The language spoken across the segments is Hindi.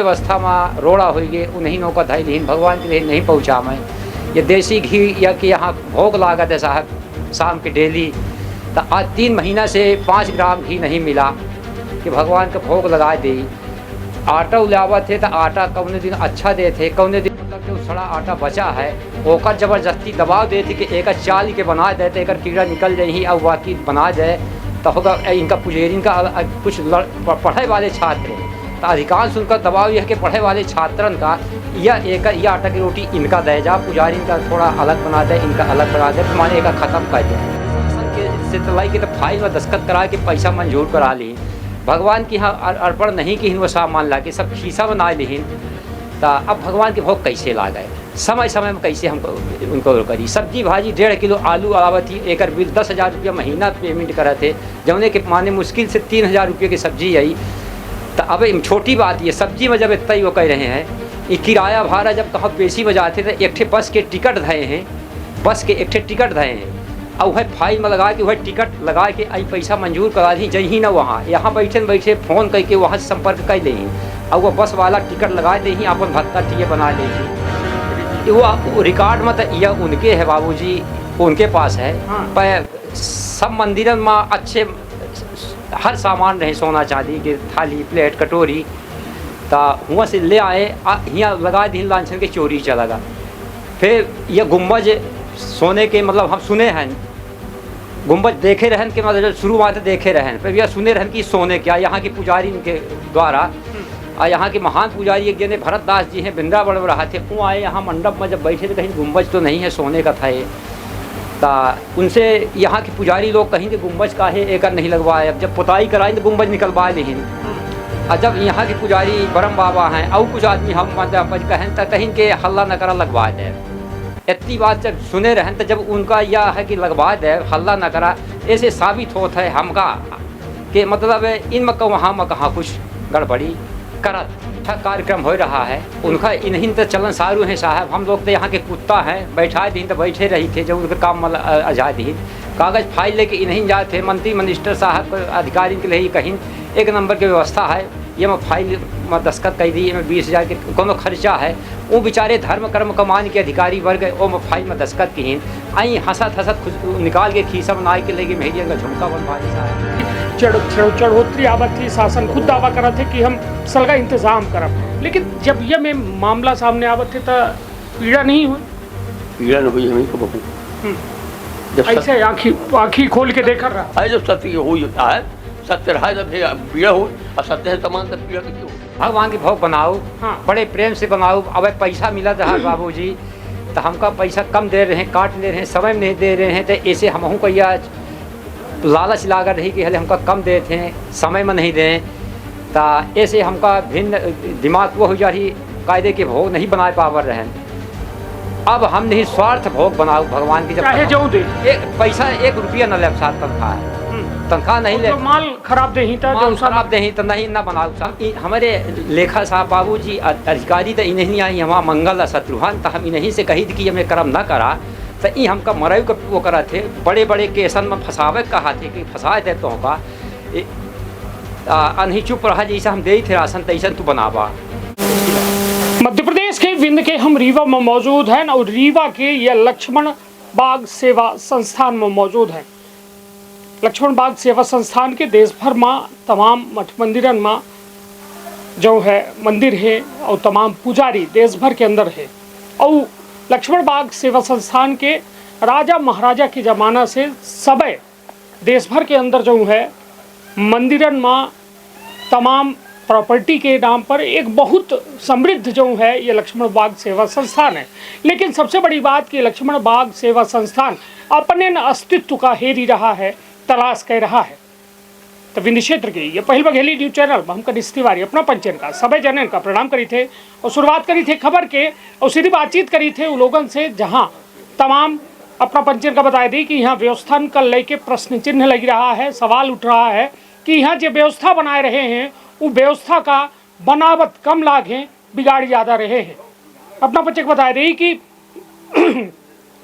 व्यवस्था में रोड़ा हो गए उन्हीं नौका धाई लेकिन भगवान के लिए नहीं पहुँचा मैं। ये देसी घी या कि यहाँ भोग लागत है साहब शाम की डेली, तो आज 3 महीना से 5 ग्राम घी नहीं मिला कि भगवान का भोग लगा दे। आटा उलावा थे तो आटा कौने दिन अच्छा दे थे, कौने दिन मतलब जो सड़ा आटा बचा है ओकर जबरदस्ती दबाव दे थे कि एक चाल के बना दे तो एक कीड़ा निकल जाए और बाकी बना जाए तो होगा। इनका पुजेरिन का कुछ पढ़े वाले छात्र तो अधिकांश उनका दबाव यह कि पढ़े वाले छात्रन का यह आटा की रोटी इनका दे जा, पुजारी का थोड़ा अलग बना दे, इनका अलग बना दे, माने एक ख़त्म कर दे से तलाई के तो फाइल में दस्तखत करा के पैसा मंजूर करा ली। भगवान की यहाँ अर्पण नहीं कि वो सामान ला के सब खीसा बना लीन। तो अब भगवान के भोग कैसे ला गए, समय समय में कैसे हमको उनको करी। सब्जी भाजी 1.5 किलो आलू आवत थी, एक बिल 10,000 रुपया महीना पेमेंट करे थे, जौने के माने मुश्किल से 3,000 रुपये की सब्जी आई। तो अब छोटी बात ये सब्जी में जब इतना ही वो कह रहे हैं, ये किराया भाड़ा जब कहाँ पेशी में जाते थे एक ठे बस के टिकट धए हैं, बस के एक ठे टिकट धए हैं और वह फाइल में लगा के वह टिकट लगा के आई पैसा मंजूर करा दी जही ना वहाँ यहाँ बैठे बैठे फ़ोन करके वहाँ से संपर्क कर ले और वह बस वाला टिकट लगा दे ही अपन भत्ता टिए बना ले। वो रिकॉर्ड में तो यह उनके है बाबूजी, उनके पास है। पर सब मंदिरों में अच्छे हर सामान रहे, सोना चांदी के थाली प्लेट कटोरी, तो वहाँ से ले आए यहाँ लगा दी लांछन के चोरी चला गया। फिर यह गुम्बज सोने के मतलब हम सुने हैं, गुम्बज देखे रहन के मतलब शुरुआत देखे रहन, फिर यह सुने रहन कि सोने क्या यहाँ की पुजारी के द्वारा और यहाँ के महान पुजारी एक जने भरत दास जी हैं वृंदावन में रहा थे, वो आए यहाँ मंडप में जब बैठे थे कहीं गुम्बज तो नहीं है सोने का था ये। तो उनसे यहाँ के पुजारी लोग कहीं कि गुम्बज का है एक नहीं लगवाए, अब जब पुताई कराई तो गुम्बज निकलवा लें। और जब यहाँ के पुजारी ब्रह्म बाबा हैं और कुछ आदमी हम मतलब कहें तो कहीं के हल्ला न करा लगवा दे। इतनी बात जब सुने रहन तो जब उनका यह है कि लगवा दे हल्ला न करा, ऐसे साबित होता है हमका कि मतलब इन वहाँ में कहाँ कुछ गड़बड़ी करत अच्छा कार्यक्रम हो रहा है। उनका इन्हीं तो चलन सारू हैं साहब, हम लोग तो यहाँ के कुत्ता हैं, बैठा दिन तो बैठे रही थे जब उनके काम में आज़ादी कागज़ फाइल लेके इन्हीं जाते, मंत्री मिनिस्टर साहब अधिकारी के लिए कहीं 1 नंबर की व्यवस्था है। ये मैं फाइल में दस्तखत कर दी, में 20,000 के कोनो खर्चा है, वो बेचारे धर्म कर्म कमान के अधिकारी वर्ग वो मैं फाइल में दस्तखत की आई हंसत हंसत खुद निकाल के खीसा बनाए के लेके मेहरिया का झुमका बनवा दी। चढ़ोतरी आवत थी, शासन खुद दावा करा थे कि हम सलगा इंतजाम करब, लेकिन जब ये में मामला सामने आवत थे तो पीड़ा नहीं हुई। पीड़ा नहीं हुई हमें को बहू ऐसे आँखी खोल के देखा रहा जब सत्य हुई होता है, सत्य रहा जब पीड़ा हो और सत्य है तमाम तक पीड़ा क्यों। भगवान के भोग बनाओ, बड़े प्रेम से बनाओ। अब पैसा मिला रहा बाबूजी तो हमका पैसा कम दे रहे हैं, काट ले रहे हैं, समय में नहीं दे रहे हैं, तो ऐसे हमहूँ को यह लालच लागा रही कि हले हमका कम देते हैं समय में नहीं दें, तो ऐसे हमका भिन्न दिमाग वो हो जा रही कायदे के भोग नहीं बनाए पावर रहे। अब हम नहीं स्वार्थ भोग बनाओ भगवान की, जब जो दे पैसा 1 रुपया न ले साथ तनख्वाह है, तनख्वाह नहीं ले, माल खराब दे खराब दे तो नहीं ना बनाओ साहब। हमारे लेखा साहब बाबूजी अधिकारी तो इन्हीं आई हमारा मंगल शत्रुघ्न, तो हम इन्हीं से कही कि हमें कर्म न करा तो ये हमका मरयू का वो करा थे, बड़े बड़े केसन में फंसावे कहा थे कि फंसा दे तो का नहीं चुप रहा, जैसा हम दे थे राशन तैसा तू बनावा। मध्य प्रदेश के विंध्य के हम रीवा में मौजूद हैं और रीवा के यह लक्ष्मण बाग सेवा संस्थान में मौजूद हैं। लक्ष्मण बाग सेवा संस्थान के देश भर में तमाम मठ मंदिरन में जो है मंदिर है और तमाम पुजारी देश भर के अंदर है। और लक्ष्मण बाग सेवा संस्थान के राजा महाराजा के ज़माना से सब देश भर के अंदर जो है मंदिरन में तमाम प्रॉपर्टी के नाम पर एक बहुत समृद्ध जो है ये लक्ष्मण बाग सेवा संस्थान है। लेकिन सबसे बड़ी बात कि लक्ष्मण बाग सेवा संस्थान अपने अस्तित्व का हेरी रहा है, तलाश कर रहा है। तो विंध्य क्षेत्र की ये पहल बघेली न्यूज चैनल में हम कनिष्ठ तिवारी अपना पंचन का सभी जनन का प्रणाम करी थे और शुरुआत करी थे खबर के और सीधी बातचीत करी थे उन लोगों से जहां तमाम अपना पंचन का बताया दी कि यहाँ व्यवस्था को लेके प्रश्न चिन्ह लग रहा है, सवाल उठ रहा है कि यहाँ जो व्यवस्था बनाए रहे हैं वो व्यवस्था का बनावट कम लागे बिगाड़ ज़्यादा रहे हैं। अपना पंचन बताया दी कि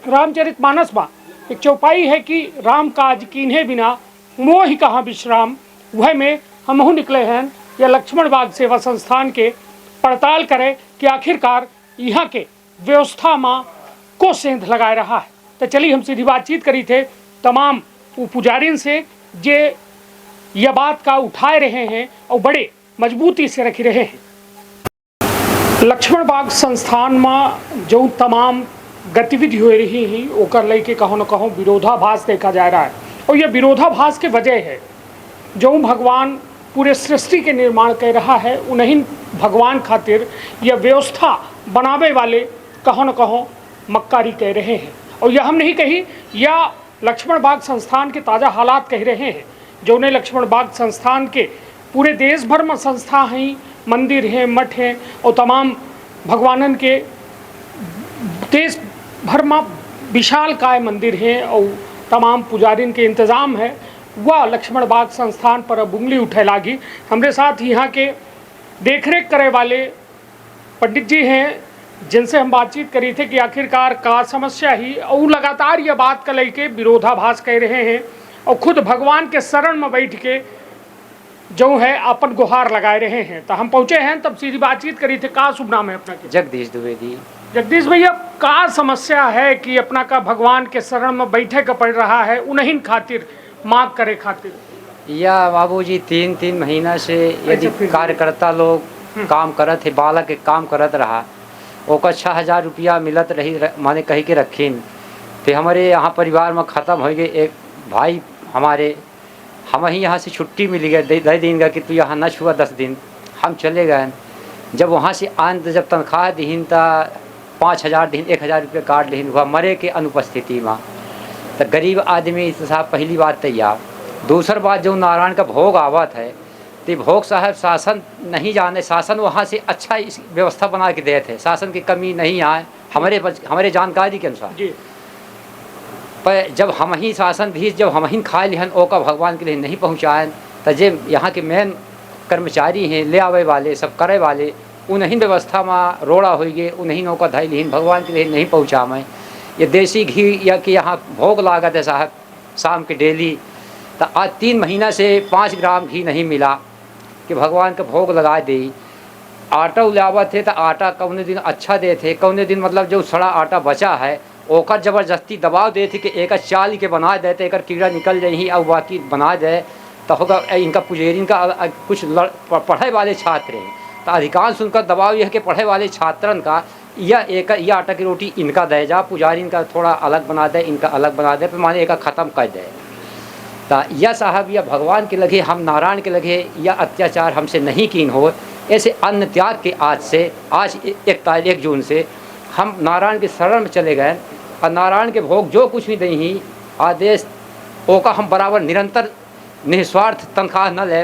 रामचरितमानस में एक चौपाई है कि राम काज कीन्हे बिना मोहि कहाँ विश्राम, वह में हमहू निकले हैं। यह लक्ष्मण बाग सेवा संस्थान के पड़ताल करे कि आखिरकार यहाँ के व्यवस्था में को सेंध लगाए रहा है। तो चलिए हम सीधी बातचीत करी थे तमाम पुजारिन से जे यह बात का उठाए रहे हैं और बड़े मजबूती से रख रहे हैं। लक्ष्मण बाग संस्थान में जो तमाम गतिविधि हो रही है ओकर लेके कहो न कहो विरोधाभास देखा जा रहा है और यह विरोधाभास के वजह है जो भगवान पूरे सृष्टि के निर्माण कर रहा है उन्हीं भगवान खातिर यह व्यवस्था बनावे वाले कहो न कहो मक्कारी कह रहे हैं। और यह हम नहीं कही, यह लक्ष्मण बाग संस्थान के ताज़ा हालात कह रहे हैं जो उन्हें लक्ष्मण बाग संस्थान के पूरे देश भर में संस्था हैं, मंदिर हैं, मठ हैं और तमाम भगवानन के देश भर में विशाल काय मंदिर हैं और तमाम पुजारिन के इंतज़ाम है। वह लक्ष्मण बाग संस्थान पर अब उंगली उठे लागी। हमारे साथ यहाँ के देखरेख करे वाले पंडित जी हैं जिनसे हम बातचीत करी थे कि आखिरकार का समस्या ही और लगातार ये बात का लेके विरोधाभास कह रहे हैं और खुद भगवान के शरण में बैठ के जो है अपन गुहार लगाए रहे हैं। तो हम पहुँचे हैं तब सीधी बातचीत करी थे। का शुभ नाम है अपना? जगदीश द्विवेदी। जगदीश भैया, का समस्या है कि अपना का भगवान के शरण में बैठे का पड़ रहा है उन्हीं खातिर मांग करे खातिर? या बाबूजी 3-3 महीना से यदि कार्यकर्ता लोग काम करत है, बालक के काम करत रहा ओकर 6,000 रुपया मिलत रही माने कही के रखीन। फिर हमारे यहाँ परिवार में ख़त्म हो गए एक भाई हमारे, हम ही यहाँ से छुट्टी मिल गए 10 दिन का कि तू यहाँ न छुआ 10 दिन। हम चले गए। जब वहाँ से आन जब तनख्वाह दीन तो 5,000 दिन 1,000 रुपये काट लीन हुआ मरे के अनुपस्थिति में। तो गरीब आदमी साहब पहली बात तैयार। दूसर बात जो नारायण का भोग आवत है तो भोग साहब शासन नहीं जाने, शासन वहाँ से अच्छा इस व्यवस्था बना के दे थे, शासन की कमी नहीं आए हमारे जानकारी के अनुसार। पर जब हम ही शासन भी जब हम ही खा लिहन ओका भगवान के लिए नहीं पहुँचाएं तो जे यहाँ के मेन कर्मचारी हैं ले आवे वाले सब करे वाले उन्हीं व्यवस्था में रोड़ा हो गए उन्हीं नौका धाई लिहन भगवान के लिए नहीं पहुँचावें। ये देसी घी या कि यहाँ भोग लागत है साहब शाम के डेली, तो आज 3 महीना से 5 ग्राम घी नहीं मिला कि भगवान का भोग लगा दे। आटा उलावत थे तो आटा कौने दिन अच्छा दे थे, कौने दिन मतलब जो सड़ा आटा बचा है ओकर ज़बरदस्ती दबाव दे थे कि एक चाल के बना देते एक कीड़ा निकल जाही और बाकी बना दे तो होगा। इनका पुजेरिन का कुछ पढ़े वाले छात्र हैं तो अधिकांश उनका दबाव यह कि पढ़े वाले छात्रन का यह आटा की रोटी इनका दे जा, पुजारी इनका थोड़ा अलग बना दे, इनका अलग बना दे, फिर माने एक ख़त्म कर दे। तो यह साहब यह भगवान के लगे हम नारायण के लगे यह अत्याचार हमसे नहीं कीन हो। ऐसे अन्न त्याग के आज 1 जून से हम नारायण के शरण में चले गए और नारायण के भोग जो कुछ भी नहीं आदेश ओका हम बराबर निरंतर निस्वार्थ तनख्वाह न ले,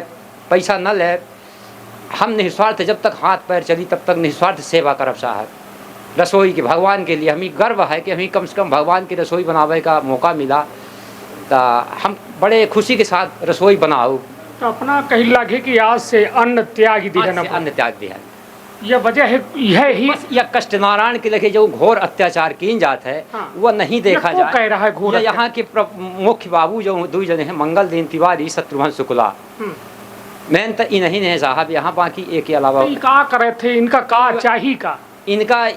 पैसा न ले, हम निस्वार्थ जब तक हाथ पैर चली तब तक निस्वार्थ सेवा करब साहब। रसोई के भगवान के लिए हमें गर्व है कि हमें कम से कम भगवान की रसोई बनावे का मौका मिला तो हम बड़े खुशी के साथ रसोई बनाओ। तो अपना कही लगे कि आज से अन्न त्याग दिया, अन्न त्याग दिया। यह वजह है यह ही यह कष्ट नारायण के लगे जो घोर अत्याचार किन जात है वह नहीं देखा जाए। कह रहा है घोर यहाँ के मुख्य बाबू जो 2 जने हैं मंगल दीन तिवारी शत्रुघ्न शुक्ला मैन तो इन्हीं है साहब। यहाँ बाकी एक के अलावा का करे थे इनका का चाहिए का इनका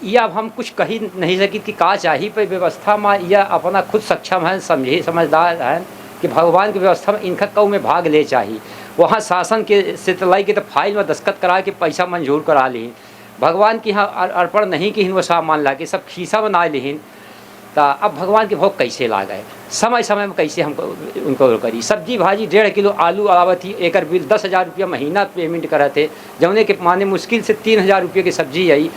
यह अब हम कुछ कही नहीं सकी कि का चाहिए पर व्यवस्था में यह अपना खुद सक्षम है, समझे समझदार है कि भगवान की व्यवस्था में इनका कौ में भाग ले चाहिए। वहाँ शासन के से तलाई के तो फाइल में दस्तखत करा के पैसा मंजूर करा ली, भगवान की यहाँ अर्पण नहीं की वो सामान ला के सब खीसा बना लीन। तो अब भगवान के भोग कैसे ला गए, समय समय में कैसे हमको उनको करी। सब्जी भाजी 1.5 किलो आलू अलावा थी, एक बिल 10,000 रुपया महीना पेमेंट करे थे जौने के माने मुश्किल से 3,000 रुपये की सब्जी आई।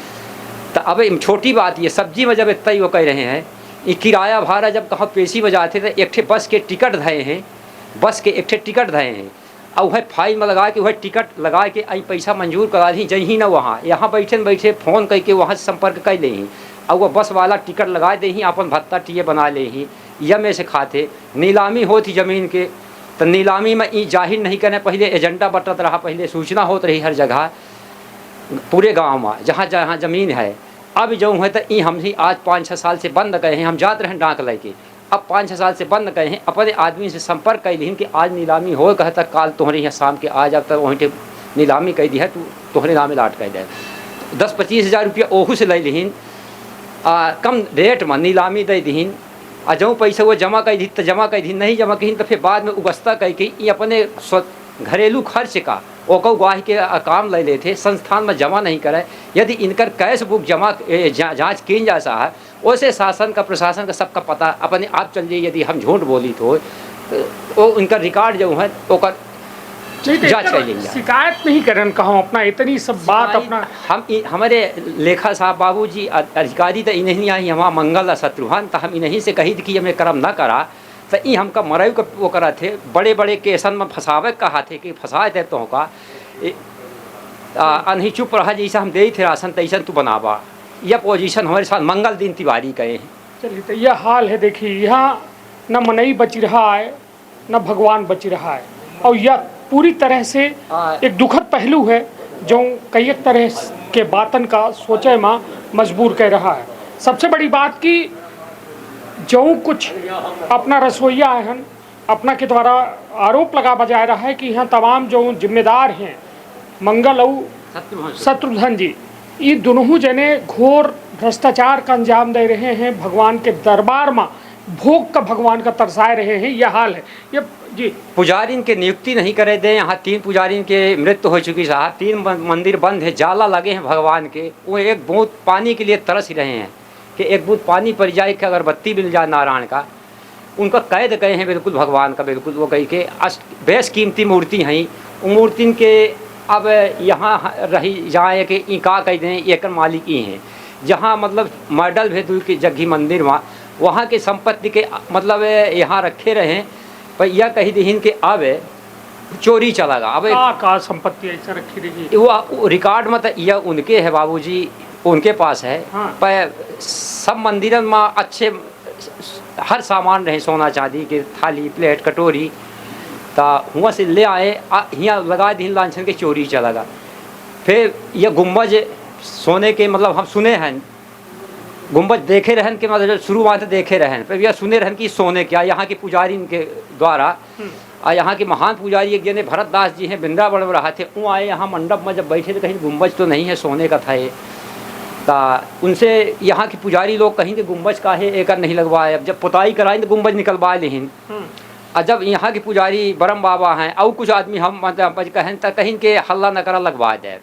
तो अब छोटी बात ये सब्जी में जब इतना ही वो कह रहे हैं ये किराया भाड़ा जब कहाँ पेशी में जाते थे एक बस के टिकट धए हैं, बस के एक टिकट धए हैं और वह फाइल में लगा के वह टिकट लगा के आई पैसा मंजूर करा दी जही ना वहाँ यहाँ बैठे फ़ोन करके वहाँ से संपर्क कर ले और वह बस वाला टिकट लगा दे ही अपन भत्ता टिए बना ले ही। यह में से खाते नीलामी होती ज़मीन के तो नीलामी में ई जाहिर नहीं करने पहले एजेंडा बटत रहा, पहले सूचना होती रही हर जगह पूरे गांव में जहाँ जहाँ ज़मीन है। अब जो है तो ई हम ही आज 5-6 साल से बंद गए हैं, हम जाते रहें डाक लेके, अब 5-6 साल से बंद गए हैं। अपने आदमी से संपर्क कर लीन कि आज नीलामी हो कहता काल तुम्हारे यहाँ शाम के आ जाता वहीं नीलामी कह दी है तू तोहरे नामे लाट कह दे 10-25 हज़ार रुपया ओहू से ले लिहिन कम रेट में नीलामी दे दीन आ जो पैसा वो जमा कर दी तो जमा कर दी नहीं जमा कहीं तो फिर बाद में उबस्ता कह के ये अपने घरेलू खर्च का ओको गाह के काम ले लेते संस्थान में जमा नहीं करे। यदि इनकर कैश बुक जमा जाँच की जा सा है वैसे शासन का प्रशासन का सबका पता अपने आप चल जाए। यदि हम झूठ बोली तो वो उनका रिकॉर्ड जो है ओकर जांच कर लीजिए। शिकायत नहीं करन कहो अपना इतनी सब बात अपना हम हमारे लेखा साहब बाबूजी अधिकारी तो इन्हीं आई हमारा मंगल शत्रुघ्न तो हम इन्हीं से कही कि हमें कर्म न करा तो ये हमका मरयू का वो करा थे बड़े बड़े केसन में फंसावे कहा थे कि फंसाए थे तो का नहीं चुप रहा जैसा हम दे थे राशन तैसन तू बनावा। यह पोजीशन हमारे साथ मंगल दिन तिवारी गए हैं। चलिए तो यह हाल है। देखिए यहाँ न मनई बच रहा है न भगवान बच रहा है और यह पूरी तरह से एक दुखद पहलू है जो कई तरह के बातन का सोचे में मजबूर कर रहा है। सबसे बड़ी बात कि जो कुछ अपना रसोईया है अपना के द्वारा आरोप लगा बजा रहा है कि यहाँ तमाम जो जिम्मेदार हैं मंगल और शत्रुघ्न जी ये दोनों जने घोर भ्रष्टाचार का अंजाम दे रहे हैं। भगवान के दरबार में भोग का भगवान का तरसाए रहे हैं। यह हाल है। ये जी पुजारी के नियुक्ति नहीं करे दे। यहाँ 3 पुजारी के मृत्यु हो चुकी साहब। 3 मंदिर बंद है जाला लगे हैं भगवान के। वो एक बूंद पानी के लिए तरस रहे हैं कि एक बूंद पानी पर जाए कि अगरबत्ती मिल जाए नारायण का। उनका कैद गए हैं बिल्कुल भगवान का बिल्कुल वो कही के बेस कीमती मूर्ति हैं। मूर्ति के अब यहाँ रही जाए कि ई का कह दें एक मालिक ही हैं। जहाँ मतलब मॉडल भेदू की जगही मंदिर में वहाँ के संपत्ति के मतलब यहाँ रखे रहे पर यह कही दीन के अब चोरी चला गा। अब का संपत्ति ऐसा रखी रही वो रिकॉर्ड में तो यह उनके है बाबूजी उनके पास है। हाँ। पर सब मंदिरों में अच्छे हर सामान रहे सोना चांदी के थाली प्लेट कटोरी तो हुआ से ले आए यहाँ लगा दी लाछन के चोरी चला गा। फिर यह गुम्बज सोने के मतलब हम सुने हैं गुम्बज देखे रहन के मतलब शुरुआत देखे रहन पर यह सुने रहन कि सोने क्या यहाँ के पुजारी के द्वारा और यहाँ के महान पुजारी एक जने भरत दास जी हैं वृंदावन में रहा थे। वो आए यहाँ मंडप में जब बैठे थे कहीं गुम्बज तो नहीं है सोने का था ये तो उनसे यहाँ के पुजारी लोग कहीं कि गुम्बज का है एक नहीं लगवाए। अब जब पुताई कराएं तो गुम्बज निकलवा लें। और जब यहाँ के पुजारी ब्रह्म बाबा हैं और कुछ आदमी हम मतलब कहें तो कहीं के हल्ला न करा लगवा दे।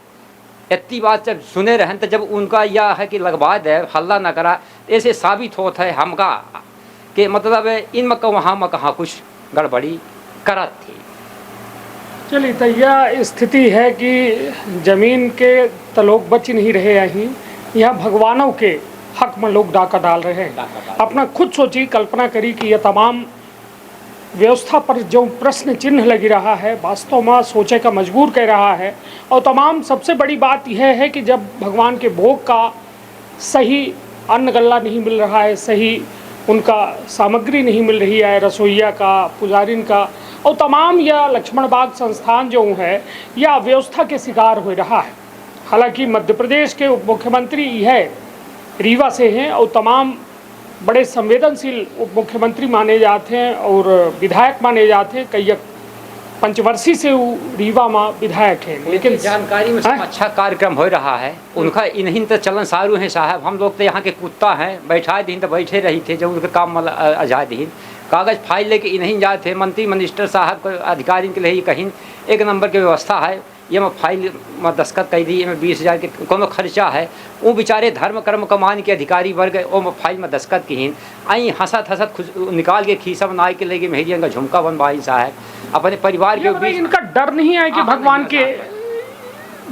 इतनी बात जब सुने रहें तो जब उनका यह है कि लगवा दे हल्ला न करा ऐसे साबित होता है हमका कि मतलब इन मक्का वहाँ में कहाँ कुछ गड़बड़ी करत थी। चलिए तो यह स्थिति है कि जमीन के तो लोग बच नहीं रहे यहीं यहाँ भगवानों के हक में लोग डाका डाल रहे हैं। अपना खुद सोची कल्पना करी कि यह तमाम व्यवस्था पर जो प्रश्न चिन्ह लगी रहा है वास्तव में सोचे का मजबूर कर रहा है। और तमाम सबसे बड़ी बात यह है कि जब भगवान के भोग का सही अन्न गल्ला नहीं मिल रहा है सही उनका सामग्री नहीं मिल रही है रसोईया का पुजारिन का और तमाम यह लक्ष्मण बाग संस्थान जो है यह व्यवस्था के शिकार हो रहा है। हालांकि मध्य प्रदेश के उप मुख्यमंत्री यह रीवा से हैं और तमाम बड़े संवेदनशील उप मुख्यमंत्री माने जाते हैं और विधायक माने जाते हैं। कई पंचवर्षीय से रीवा में विधायक हैं लेकिन जानकारी में अच्छा कार्यक्रम हो रहा है उनका इन्हीं तो चलन सारू हैं साहब। हम लोग तो यहाँ के कुत्ता हैं बैठा दिन तो बैठे रही थे जब उनके काम में आजाद ही कागज़ फाइल लेके इन्हीं जाते थे। मंत्री मिनिस्टर साहब को अधिकारी के लिए कहीं एक नंबर की व्यवस्था है। ये मैं फाइल में दस्खत कर दी में 20,000 के कोनो खर्चा है वो बेचारे धर्म कर्म कमान के अधिकारी वर्ग वो में फाइल में दस्खत की आई हंसत हंसत खुद निकाल के खीसा बना के लेके मेहरिया का झुमका बनवाई साहब अपने परिवार के बीच। इनका डर नहीं है कि भगवान के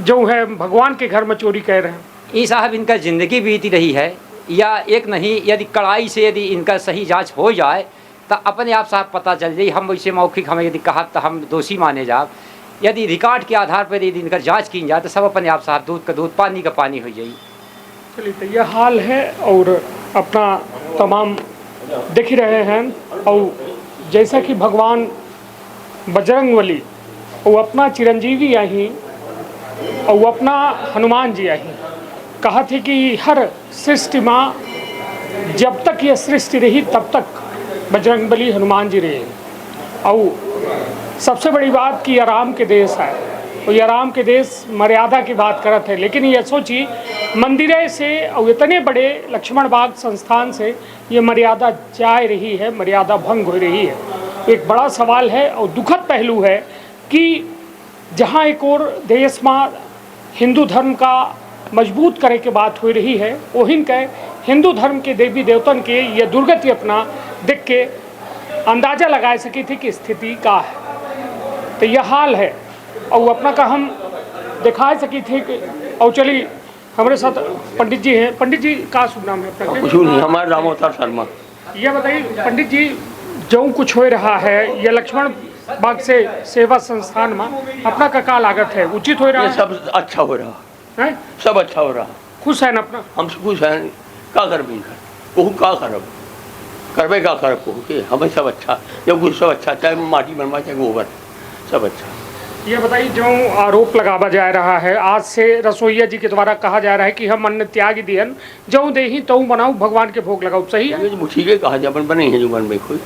जो है भगवान के घर में चोरी कर रहे हैं। ये साहब इनका ज़िंदगी बीती रही है या एक नहीं यदि कड़ाई से यदि इनका सही जाँच हो जाए तो अपने आप साहब पता चल जाए। हम वैसे मौखिक हमें यदि कहा तो हम दोषी माने जाए। यदि रिकॉर्ड के आधार पर यदि इनका जांच की जाए तो सब अपने आप साहब दूध का दूध पानी का पानी हो जाए। चलिए तो यह हाल है और अपना तमाम देख ही रहे हैं। और जैसा कि भगवान बजरंगबली वो अपना चिरंजीवी आई और वो अपना हनुमान जी आई कहा थे कि हर सृष्टि में जब तक यह सृष्टि रही तब तक बजरंगबली हनुमान जी रहे। और सबसे बड़ी बात कि यह राम के देश है और ये राम के देश मर्यादा की बात करत है, लेकिन ये सोची मंदिरे से और इतने बड़े लक्ष्मण बाग संस्थान से ये मर्यादा जा रही है, मर्यादा भंग हो रही है। एक बड़ा सवाल है और दुखद पहलू है कि जहाँ एक और देश में हिंदू धर्म का मजबूत करे के बात हो रही है, ओहिन के हिंदू धर्म के देवी देवतन के ये दुर्गति अपना देख के अंदाज़ा लगा सकी थी कि स्थिति का है। तो यह हाल है और अपना का हम दिखा सकी थे कि और चलिए हमारे साथ पंडित जी हैं। पंडित जी का शुभ नाम है अपना? कुछ नहीं, हमारा राम अवतार शर्मा। ये बताइए पंडित जी, जो कुछ हो रहा है ये लक्ष्मण बाग से सेवा संस्थान में अपना का लागत है, उचित हो रहा ये है? सब अच्छा हो रहा हैं? सब अच्छा हो रहा। खुश है ना अपना? हम खुश हैं। का कर भी कर कहूँ का करब करबे का करब कहूँ कि हमें सब अच्छा, जब कुछ सब अच्छा, चाहे माटी बनवा चाहे गोबर, सब अच्छा। ये बताइए, जो आरोप लगावा जा रहा है आज से रसोईया जी के द्वारा कहा जा रहा है कि हम अन्न त्याग दियन, जो देही तो बनाऊ भगवान के भोग लगाओ, सही है? ये जो ठीक है कहा जाए बने हैं जो बन में कोई,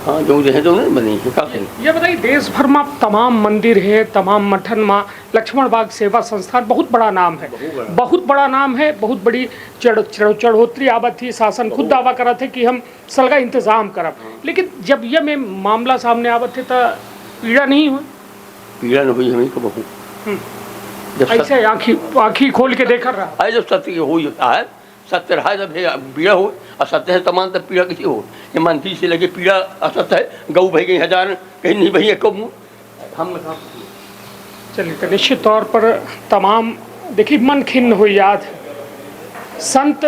हाँ जो है तो नहीं बनी है, का करें। ये बताइए, देश भर में तमाम मंदिर है, तमाम मठन में लक्ष्मण बाग सेवा संस्थान बहुत बड़ा नाम है, बहुत बड़ा नाम है, बहुत बड़ी चढ़ोतरी आवत थी। शासन खुद दावा करा थे कि हम सलगा इंतजाम करब, लेकिन जब ये में मामला सामने आवत थे तो पीड़ा नहीं हुई? पीड़ा न हुई हमें को बहु, जब ऐसे आँखी खोल के देखा रहा आए जब सत्य हो जाता है, सत्य रहा जब पीड़ा हो और सत्य है तमाम, तब पीड़ा किसी हो। ये मंत्री से लगे पीड़ा असत्य है, गऊ भाई गई हजार कहीं नहीं भैया कब हम चलिए। तो निश्चित तौर पर तमाम देखिए मन खिन्न हो याद, संत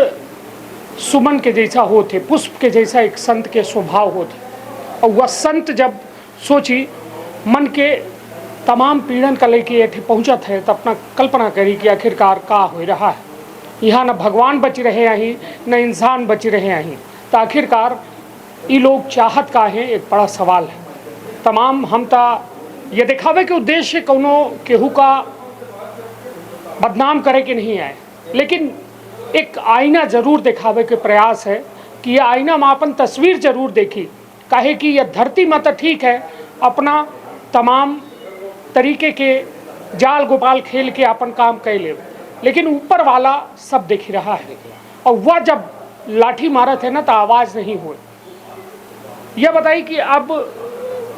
सुमन के जैसा होते, पुष्प के जैसा एक संत के स्वभाव होते, और वह संत जब सोची मन के तमाम पीड़न का लेके ऐठे पहुँचा थे तो अपना कल्पना करी कि आखिरकार का हो रहा है। यहाँ न भगवान बच रहे हैं न इंसान बच रहे हैं, तो आखिरकार ये लोग चाहत का है, एक बड़ा सवाल है। तमाम हम ता ये दिखावे के उद्देश्य कोनो केहू का बदनाम करे के नहीं आए, लेकिन एक आईना जरूर दिखावे के प्रयास है कि ये आईना में अपन तस्वीर जरूर देखी, काहे कि यह धरती में तो ठीक है अपना तमाम तरीके के जाल गोपाल खेल के अपन काम कर ले, लेकिन ऊपर वाला सब देख रहा है। और वह जब लाठी मारा थे ना तो आवाज़ नहीं हुई। यह बताइए कि अब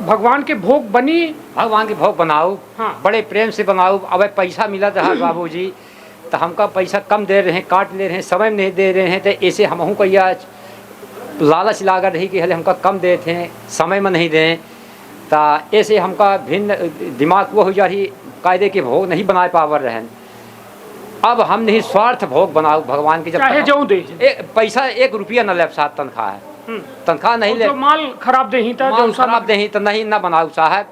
भगवान के भोग बनी, भगवान के भोग बनाओ, हाँ। बड़े प्रेम से बनाओ। अब पैसा मिला था बाबूजी, तो हमका पैसा कम दे रहे हैं, काट ले रहे हैं, समय में नहीं दे रहे हैं, तो ऐसे हमहू को यह लालच लागा रही कि हले हमका कम देते हैं, समय में नहीं दें, तो ऐसे हमका भिन्न दिमाग वो हो जा रही, कायदे के भोग नहीं बना पावर रहें। अब हम नहीं स्वार्थ भोग बनाओ भगवान के, जब चाहे जो दे पैसा 1 रुपया न ले साथ तनख्वाह है, तनख्वाह नहीं ले, माल खराब दे ही था, माल खराब दे ही तो नहीं ना बनाओ साहब।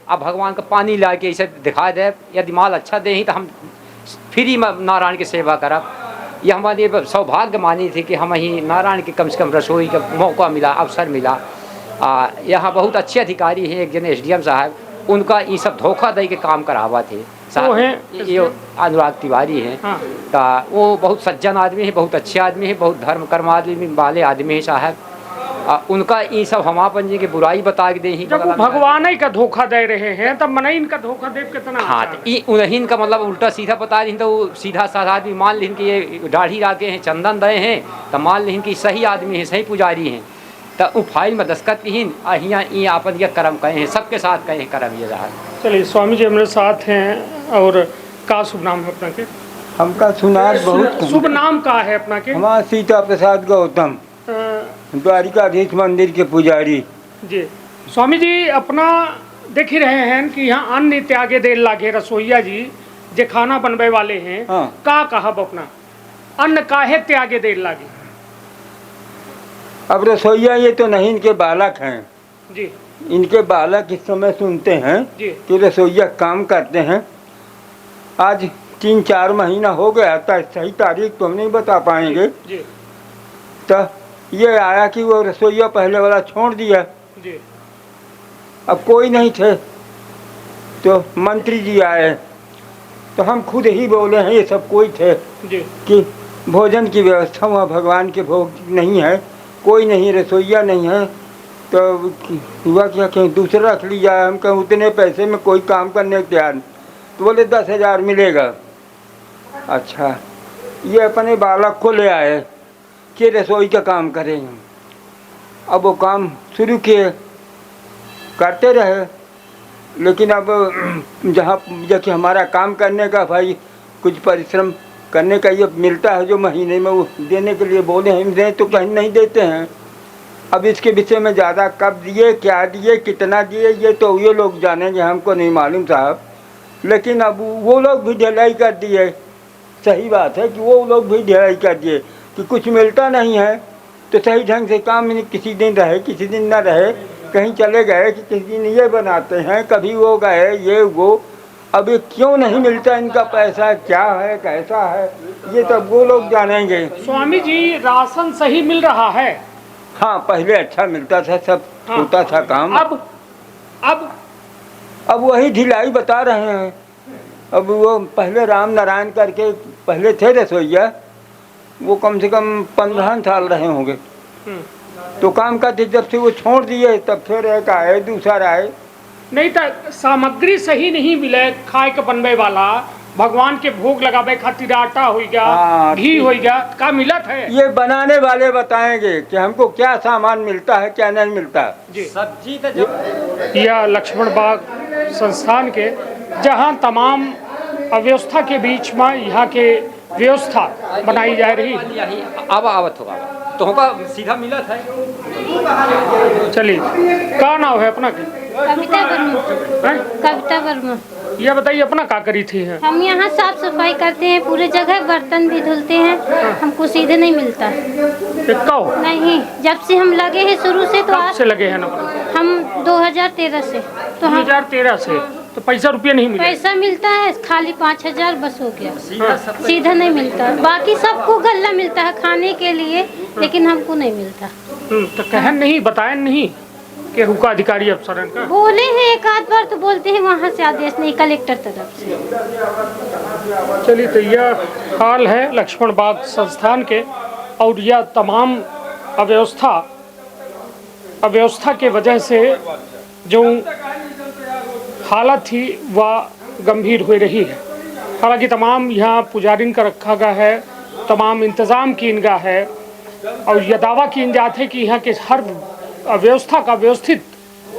अब भगवान का पानी ला के इसे दिखा दे, यदि माल अच्छा दे ही तो हम फ्री में नारायण की सेवा करब। ये हमारी सौभाग्य मानी थी कि हम ही नारायण के कम से कम रसोई का मौका मिला, अवसर मिला। यहाँ बहुत अच्छे अधिकारी हैं, एक जन SDM साहब, उनका ये सब धोखा दे के काम करावा थे साहब। ये अनुराग तिवारी हैं, हाँ। तो वो बहुत सज्जन आदमी है, बहुत अच्छे आदमी है, बहुत धर्म कर्म आदमी वाले आदमी है साहब। उनका ये सब हमापन जी की बुराई बता के दे ही, जब वो भगवान ही का धोखा दे रहे हैं तब मन इनका धोखा दे कितना। हाँ, तो उन्हीं का मतलब उल्टा सीधा बता रही तो वो सीधा साधा आदमी मान लें कि ये दाढ़ी राके हैं, चंदन दे हैं, तो मान लें कि सही आदमी है, सही पुजारी हैं, तो वो फाइल में दस्खत की यहाँ ये आपन ये कर्म कहे हैं, सबके साथ कहे हैं कर्म ये रहा। चलिए स्वामी जी हमारे साथ हैं, और का शुभ नाम है अपना के? हमका सुनार बहुत शुभ नाम का है अपना के? हमारा सीता प्रसाद गौतम, द्वारिकाधीश मंदिर के पुजारी जी। स्वामी जी अपना देख ही रहे हैं कि यहाँ अन्न त्यागे देर लागे, रसोईया जी जे खाना बनवे वाले हैं, हाँ। का कहब अपना अन्न काहे त्यागे देर लागे? अब रसोईया ये तो नहीं, इनके बालक हैं जी, इनके बालक इस समय सुनते हैं जी। कि रसोईया काम करते हैं। आज 3-4 महीना हो गया था, सही तारीख तो हम नहीं बता पाएंगे। जी, तो ये आया कि वो रसोईया पहले वाला छोड़ दिया, जी। अब कोई नहीं थे, तो मंत्री जी आए, तो हम खुद ही बोले हैं, ये सब कोई थे जी। कि भोजन की व्यवस्था वहाँ भगवान के भोग नहीं है, कोई नहीं, रसोईया नहीं है, तो हुआ क्या कहीं दूसरा रख लिया। हम कहें उतने पैसे में कोई काम करने को तैयार नहीं। तो बोले 10,000 मिलेगा। अच्छा, ये अपने बालक को ले आए कि रसोई का काम करेंगे। अब वो काम शुरू किए, करते रहे, लेकिन अब जहाँ जबकि हमारा काम करने का भाई कुछ परिश्रम करने का ये मिलता है, जो महीने में वो देने के लिए बोले हम दें तो कहीं नहीं देते हैं। अब इसके विषय में ज़्यादा कब दिए, क्या दिए, कितना दिए, ये तो ये लोग जानेंगे, हमको नहीं मालूम साहब। लेकिन अब वो लोग भी ढिलाई कर दिए। सही बात है कि वो लोग भी ढिलाई कर दिए कि कुछ मिलता नहीं है तो सही ढंग से काम नहीं, किसी दिन रहे किसी दिन न रहे, कहीं चले गए कि किसी दिन ये बनाते हैं, कभी वो गए, ये वो। अब ये क्यों नहीं मिलता इनका पैसा, क्या है, कैसा है, ये तब वो लोग जानेंगे। स्वामी जी, राशन सही मिल रहा है? हाँ, पहले अच्छा मिलता था, सब हाँ। होता था काम। अब वही ढिलाई बता रहे हैं। अब वो पहले राम नारायण करके पहले थे रसोईया, वो कम से कम 15 साल रहे होंगे। तो काम करते, जब से वो छोड़ दिए तब फिर एक आए, दूसरा आए। नहीं तो सामग्री सही नहीं मिले, खाए के बनवे वाला, भगवान के भोग लगावे खातिर आटा हो गया, हाँ, घी हो गया, का मिलत है? ये बनाने वाले बताएंगे कि हमको क्या सामान मिलता है, क्या नहीं मिलता। जी, सब्जी तो यह लक्ष्मण बाग संस्थान के जहां तमाम अव्यवस्था के बीच में यहाँ के व्यवस्था बनाई जा रही है। अब आवत होगा तो होगा सीधा मिलत है। चलिए, का नाम है अपना? कविता वर्मा। कविता वर्मा। ये बताइए, अपना का करी थी है? हम यहाँ साफ सफाई करते हैं, पूरे जगह बर्तन भी धुलते हैं। हमको सीधे नहीं मिलता नहीं, जब से हम लगे हैं शुरू से। तो कब से लगे हैं ना? हम 2013 से। तो 2013 से तो पैसा रुपया नहीं मिला? पैसा मिलता है खाली 5,000 बस हो गया। सीधा नहीं मिलता, बाकी सबको गल्ला मिलता है खाने के लिए, लेकिन हमको नहीं मिलता। तो कहन नहीं, बताए नहीं कि हुका अधिकारी अफसर का? बोले हैं एक आध बार, तो बोलते हैं वहाँ से आदेश नहीं, कलेक्टर तरफ से। चलिए, तो यह हाल है लक्ष्मण बाग संस्थान के, और यह तमाम अव्यवस्था के वजह से जो हालत थी वह गंभीर हो रही है। हालांकि तमाम यहाँ पुजारिन का रखा गया है, तमाम इंतज़ाम किन गया है, और यह दावा किन जाते है कि यहाँ के हर व्यवस्था का व्यवस्थित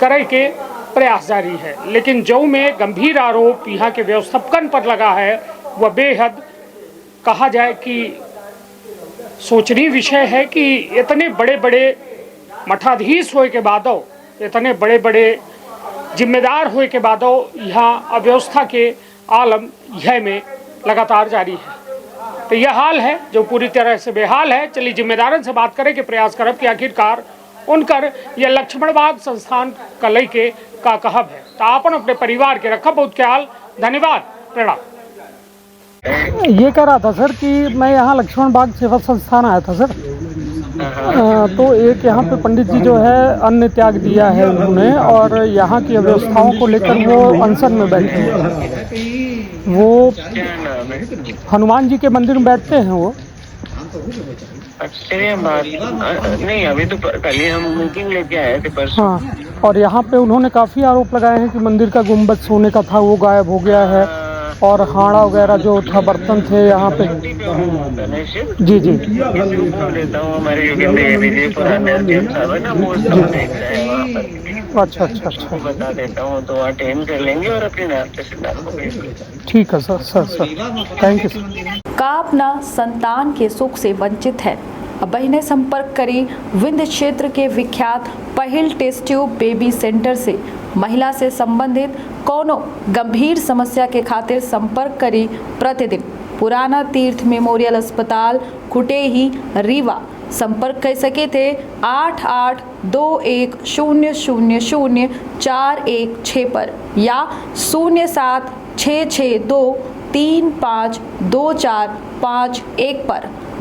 करे के प्रयास जारी है। लेकिन जो में गंभीर आरोप यहाँ के व्यवस्थापन पर लगा है वह बेहद कहा जाए कि सोचनीय विषय है कि इतने बड़े बड़े मठाधीश होए के बादो, इतने बड़े बड़े जिम्मेदार होए के बादो यहाँ अव्यवस्था के आलम यह में लगातार जारी है। तो यह हाल है जो पूरी तरह से बेहाल है। चलिए, जिम्मेदारन से बात करें कि प्रयास करब कि आखिरकार उनकर यह लक्ष्मण बाग संस्थान का लैके का कहब है। तो आपन अपने परिवार के रखा बहुत ख्याल। धन्यवाद, प्रणाम। ये कह रहा था सर कि मैं यहाँ लक्ष्मण बाग सेवा संस्थान आया था सर। तो एक यहाँ पे पंडित जी जो है अन्न त्याग दिया है उन्होंने, और यहाँ की व्यवस्थाओं को लेकर वो अनशन में बैठे हैं। वो हनुमान जी के मंदिर में बैठते हैं वो। नहीं, अभी तो कल ही हम मीटिंग लेके आए थे परसों। हाँ, और यहाँ पे उन्होंने काफ़ी आरोप लगाए हैं कि मंदिर का गुम्बद सोने का था वो गायब हो गया है, और हाड़ा वगैरह जो था बर्तन थे यहाँ पे। जी जी, देता हूँ हमारे योगेंद्र पुराने अध्यक्ष साहब है ना, वो सब देख रहे हैं वहाँ पर। अच्छा, बता देता हूँ तो अटेंड कर लेंगे और अपने नाम से सिद्धांत को भेज देंगे। ठीक है सर, थैंक यू सर। का अपना संतान के सुख से वंचित है? अब बहिने संपर्क करी विंध्य क्षेत्र के विख्यात पहिल टेस्ट ट्यूब बेबी सेंटर से। महिला से संबंधित कोनो गंभीर समस्या के खातिर संपर्क करी प्रतिदिन पुराना तीर्थ मेमोरियल अस्पताल कुटेही रीवा। संपर्क कर सके थे 8821000416 पर या 0766235245 पर।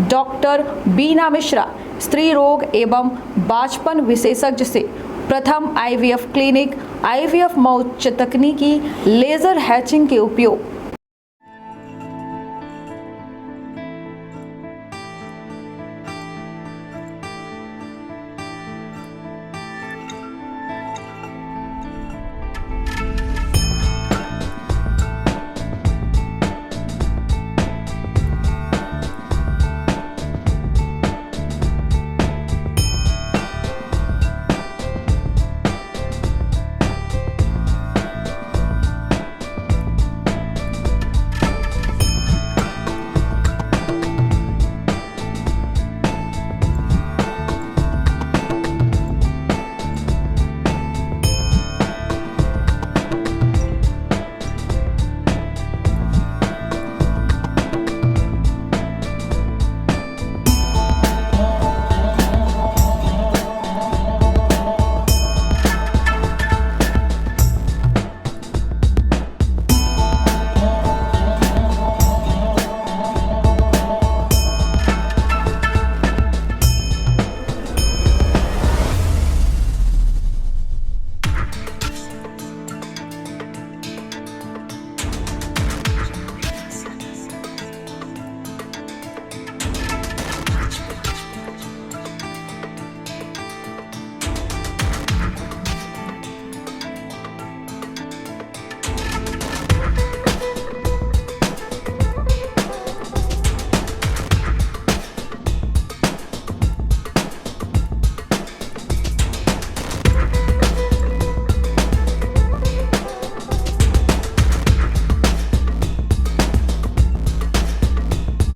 डॉक्टर बीना मिश्रा स्त्री रोग एवं बांझपन विशेषज्ञ से प्रथम IVF क्लिनिक, IVF मौच तकनीकी, लेजर हैचिंग के उपयोग,